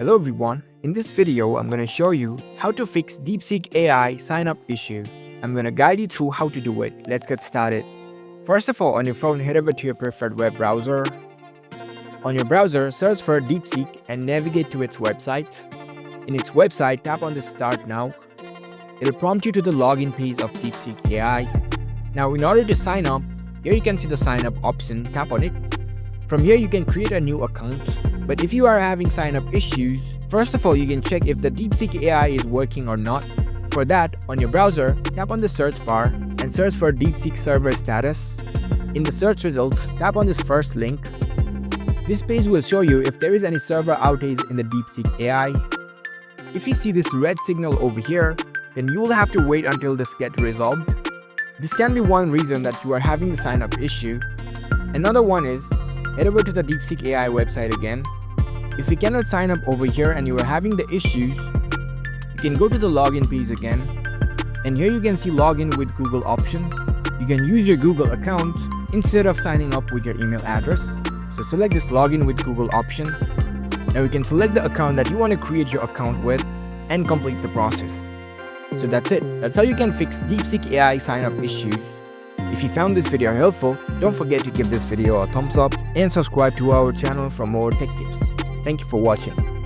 Hello everyone, in this video I'm going to show you how to fix Deepseek AI sign-up issue. I'm going to guide you through how to do it. Let's get started. First of all, on your phone, head over to your preferred web browser. On your browser, search for Deepseek and navigate to its website. In its website, tap on the Start Now. It'll prompt you to the login page of Deepseek AI. Now in order to sign up, here you can see the sign up option, tap on it. From here you can create a new account. But if you are having sign up issues, first of all you can check if the Deepseek AI is working or not. For that, on your browser, tap on the search bar and search for Deepseek server status. In the search results, tap on this first link. This page will show you if there is any server outage in the Deepseek AI. If you see this red signal over here, then you will have to wait until this gets resolved. This can be one reason that you are having the sign up issue. Another one is, head over to the Deepseek AI website again. If you cannot sign up over here and you are having the issues, you can go to the login page again. And here you can see login with Google option. You can use your Google account instead of signing up with your email address. So select this login with Google option. Now you can select the account that you want to create your account with and complete the process. So that's it. That's how you can fix Deepseek AI sign up issues. If you found this video helpful, don't forget to give this video a thumbs up and subscribe to our channel for more tech tips. Thank you for watching.